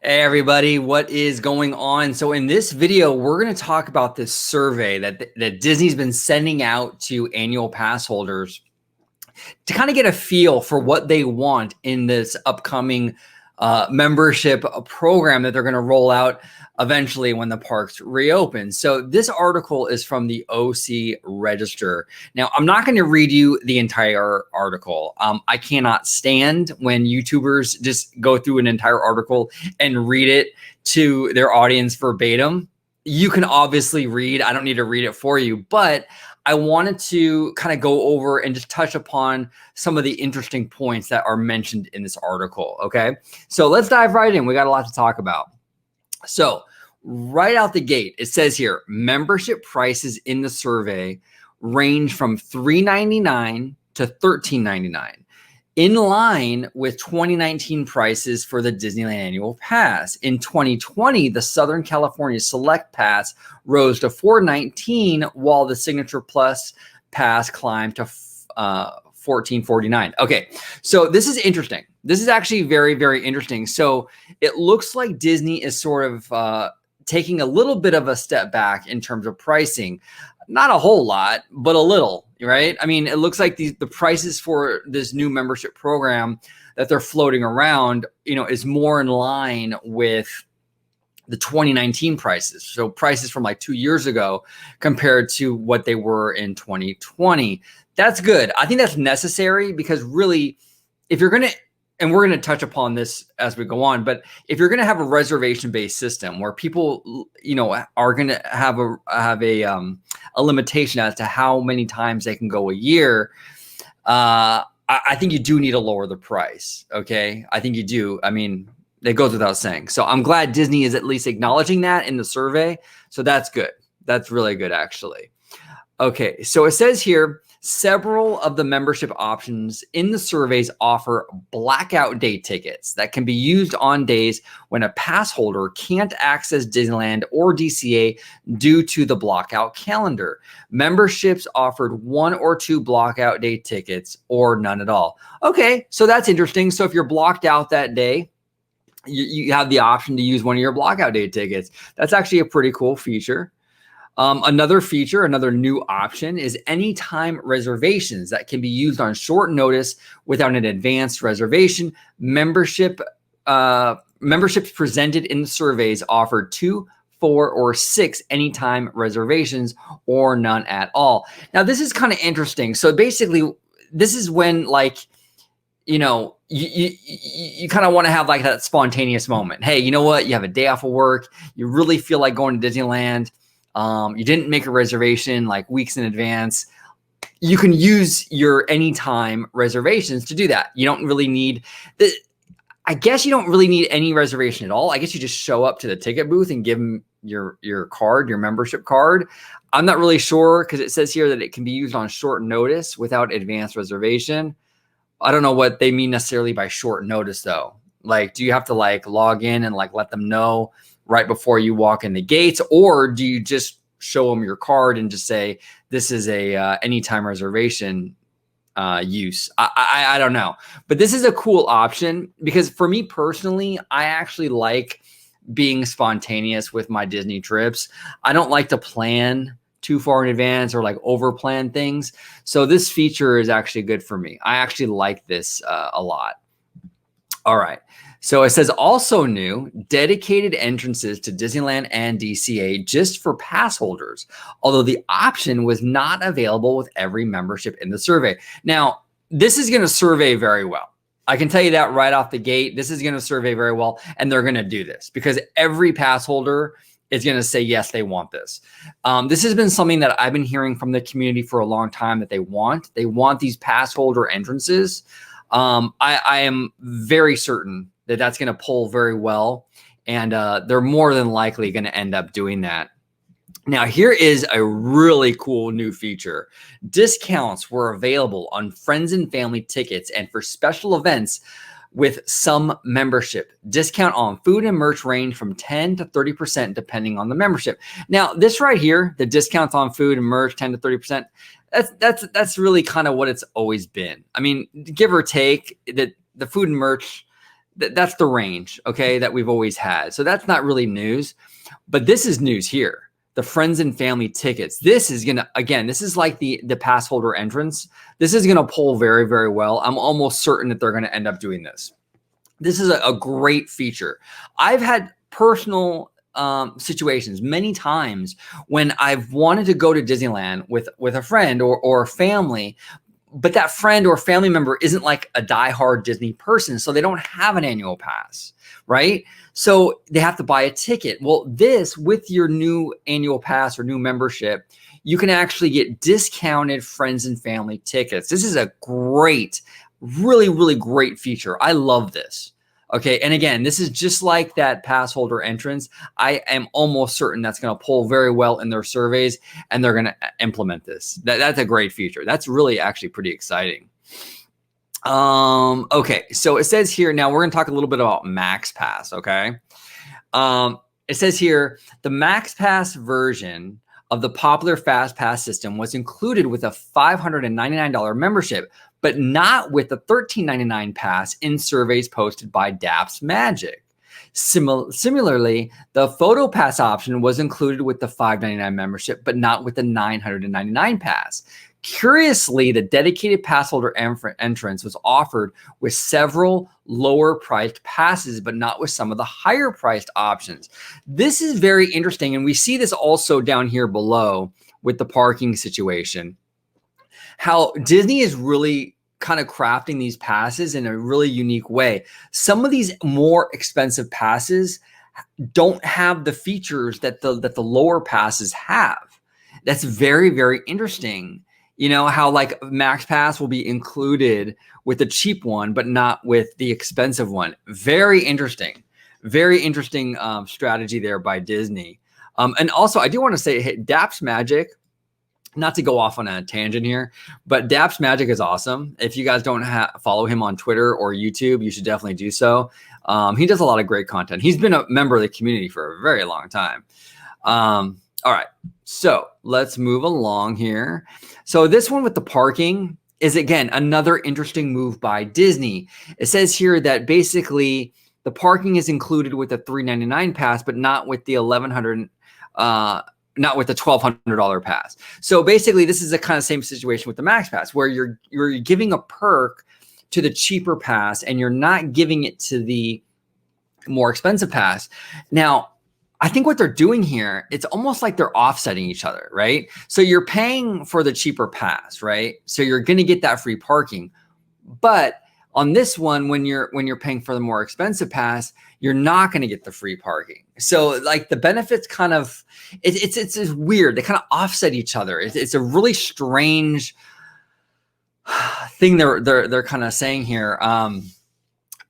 Hey everybody, what is going on? So in this video, we're going to talk about this survey that Disney's been sending out to annual pass holders to kind of get a feel for what they want in this upcoming membership program that they're going to roll out eventually when the parks reopen. So this article is from the OC Register. Now, I'm not going to read you the entire article. I cannot stand when YouTubers just go through an entire article and read it to their audience verbatim. You can obviously read. I don't need to read it for you, but I wanted to kind of go over and just touch upon some of the interesting points that are mentioned in this article. Okay, so let's dive right in. We got a lot to talk about. So right out the gate, it says here, membership prices in the survey range from $3.99 to $13.99, in line with 2019 prices for the Disneyland annual pass. In 2020, the Southern California Select Pass rose to $4.19, while the Signature Plus Pass climbed to $14.49. Okay, so this is interesting. This is actually very, very interesting. So it looks like Disney is sort of taking a little bit of a step back in terms of pricing. Not a whole lot, but a little, right? I mean, it looks like the prices for this new membership program that they're floating around, is more in line with the 2019 prices. So prices from like 2 years ago compared to what they were in 2020. That's good. I think that's necessary because really, if you're going to, and we're going to touch upon this as we go on, but if you're going to have a reservation-based system where people, are going to have a limitation as to how many times they can go a year, I think you do need to lower the price. Okay, I think you do. I mean, it goes without saying. So I'm glad Disney is at least acknowledging that in the survey. So that's good. That's really good, actually. Okay, so it says here, several of the membership options in the surveys offer blackout day tickets that can be used on days when a pass holder can't access Disneyland or DCA due to the blockout calendar. Memberships offered 1 or 2 blockout day tickets or none at all. Okay, so that's interesting. So if you're blocked out that day, you have the option to use one of your blockout day tickets. That's actually a pretty cool feature. Another feature, another new option is anytime reservations that can be used on short notice without an advanced reservation. Memberships presented in the surveys offered 2, 4, or 6 anytime reservations or none at all. Now, this is kind of interesting. So basically, this is when you kind of want to have like that spontaneous moment. Hey, you know what? You have a day off of work. You really feel like going to Disneyland. You didn't make a reservation like weeks in advance. You can use your anytime reservations to do that. You don't really need I guess you don't really need any reservation at all. I guess you just show up to the ticket booth and give them your card, your membership card. I'm not really sure because it says here that it can be used on short notice without advanced reservation. I don't know what they mean necessarily by short notice though. Like, do you have to log in and let them know right before you walk in the gates, or do you just show them your card and just say, this is a anytime reservation use? I don't know, but this is a cool option because for me personally, I actually like being spontaneous with my Disney trips. I don't like to plan too far in advance or over plan things. So this feature is actually good for me. I actually like this a lot. All right. So it says also new, dedicated entrances to Disneyland and DCA just for pass holders, although the option was not available with every membership in the survey. Now, this is going to survey very well. I can tell you that right off the gate. This is going to survey very well, and they're going to do this because every pass holder is going to say, yes, they want this. This has been something that I've been hearing from the community for a long time that they want. They want these pass holder entrances. I am very certain that that's going to pull very well, and they're more than likely going to end up doing that. Now, here is a really cool new feature. Discounts were available on friends and family tickets and for special events with some membership. Discount on food and merch range from 10 to 30% depending on the membership. Now, this right here, the discounts on food and merch, 10 to 30%, that's really kind of what it's always been. I mean, give or take, the food and merch that's the range, okay, that we've always had. So that's not really news, but this is news here. The friends and family tickets. This is gonna, again, this is like the pass holder entrance. This is gonna pull very, very well. I'm almost certain that they're gonna end up doing this. This is a great feature. I've had personal situations many times when I've wanted to go to Disneyland with a friend or a family, but that friend or family member isn't like a diehard Disney person, so they don't have an annual pass, right? So they have to buy a ticket. Well, this, with your new annual pass or new membership, you can actually get discounted friends and family tickets. This is a great, really, really great feature. I love this. Okay, and again, this is just like that pass holder entrance. I am almost certain that's going to pull very well in their surveys, and they're going to implement this. That's a great feature. That's really actually pretty exciting. Okay, so it says here, now we're going to talk a little bit about Max Pass, okay? It says here, the Max Pass version of the popular Fast Pass system was included with a $599 membership, but not with the $13.99 pass in surveys posted by Daps Magic. Similarly, the Photo Pass option was included with the $5.99 membership, but not with the $999 pass. Curiously, the dedicated pass holder entrance was offered with several lower priced passes, but not with some of the higher priced options. This is very interesting, and we see this also down here below with the parking situation. How Disney is really kind of crafting these passes in a really unique way. Some of these more expensive passes don't have the features that the lower passes have. That's very, very interesting. You know, how like Max Pass will be included with the cheap one, but not with the expensive one. Very interesting. Very interesting strategy there by Disney. And also, I do want to say, hey, Daps Magic, not to go off on a tangent here, but Daps Magic is awesome. If you guys don't follow him on Twitter or YouTube, you should definitely do so. He does a lot of great content. He's been a member of the community for a very long time. All right, so let's move along here. So this one with the parking is, again, another interesting move by Disney. It says here that basically the parking is included with the $399 pass, but not with the not with the $1,200 pass. So basically, this is the kind of same situation with the Max Pass, where you're giving a perk to the cheaper pass, and you're not giving it to the more expensive pass. Now, I think what they're doing here, it's almost like they're offsetting each other, right? So you're paying for the cheaper pass, right? So you're going to get that free parking. But on this one, when you're paying for the more expensive pass, you're not going to get the free parking. So like the benefits kind of, it's weird. They kind of offset each other. It's a really strange thing they're kind of saying here.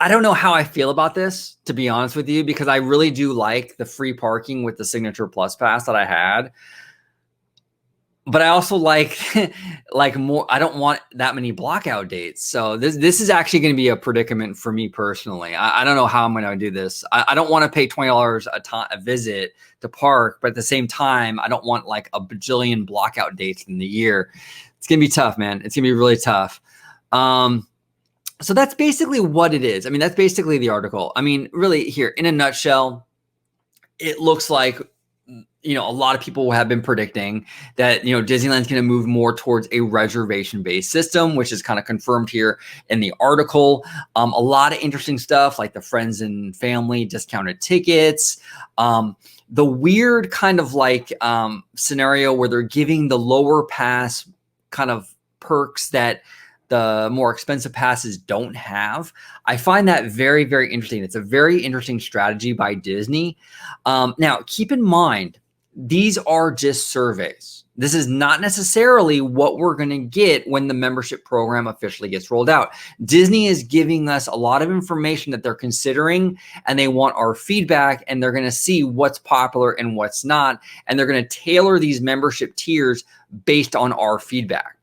I don't know how I feel about this, to be honest with you, because I really do like the free parking with the Signature Plus Pass that I had. But I also like more. I don't want that many blockout dates. So this is actually going to be a predicament for me personally. I don't know how I'm going to do this. I don't want to pay $20 a visit to park, but at the same time, I don't want like a bajillion blockout dates in the year. It's going to be tough, man. It's going to be really tough. So that's basically what it is. I mean, that's basically the article. I mean, really here in a nutshell, it looks like, you know, a lot of people have been predicting that, you know, Disneyland's going to move more towards a reservation-based system, which is kind of confirmed here in the article. A lot of interesting stuff like the friends and family discounted tickets. The weird kind of like scenario where they're giving the lower pass kind of perks that the more expensive passes don't have. I find that very, very interesting. It's a very interesting strategy by Disney. Now, keep in mind, these are just surveys. This is not necessarily what we're going to get when the membership program officially gets rolled out. Disney is giving us a lot of information that they're considering, and they want our feedback, and they're going to see what's popular and what's not, and they're going to tailor these membership tiers based on our feedback.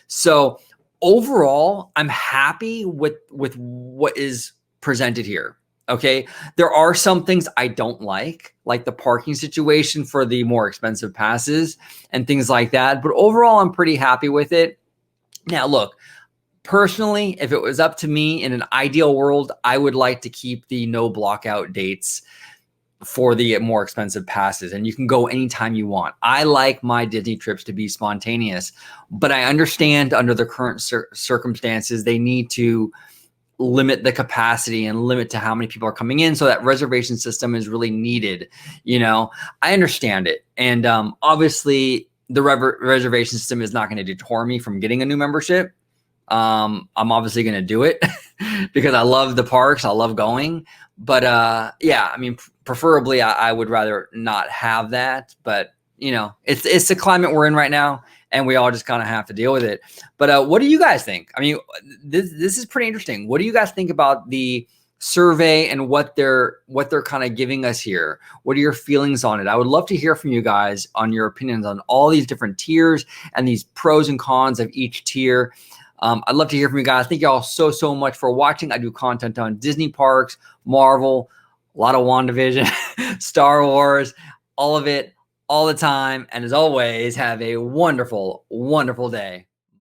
So overall, I'm happy with what is presented here. Okay. There are some things I don't like the parking situation for the more expensive passes and things like that. But overall, I'm pretty happy with it. Now, look, Personally, if it was up to me in an ideal world, I would like to keep the no blockout dates for the more expensive passes, and you can go anytime you want. I like my Disney trips to be spontaneous, but I understand under the current circumstances, they need to limit the capacity and limit to how many people are coming in. So that reservation system is really needed. You know, I understand it. And obviously the reservation system is not going to deter me from getting a new membership. I'm obviously going to do it because I love the parks. I love going. But yeah, I mean, preferably I would rather not have that. But, you know, it's the climate we're in right now, and we all just kind of have to deal with it. But what do you guys think? I mean, this is pretty interesting. What do you guys think about the survey and what they're kind of giving us here? What are your feelings on it? I would love to hear from you guys on your opinions on all these different tiers and these pros and cons of each tier. I'd love to hear from you guys. Thank you all so much for watching. I do content on Disney parks, Marvel, a lot of WandaVision, Star Wars, all of it, all the time. And as always, have a wonderful, wonderful day.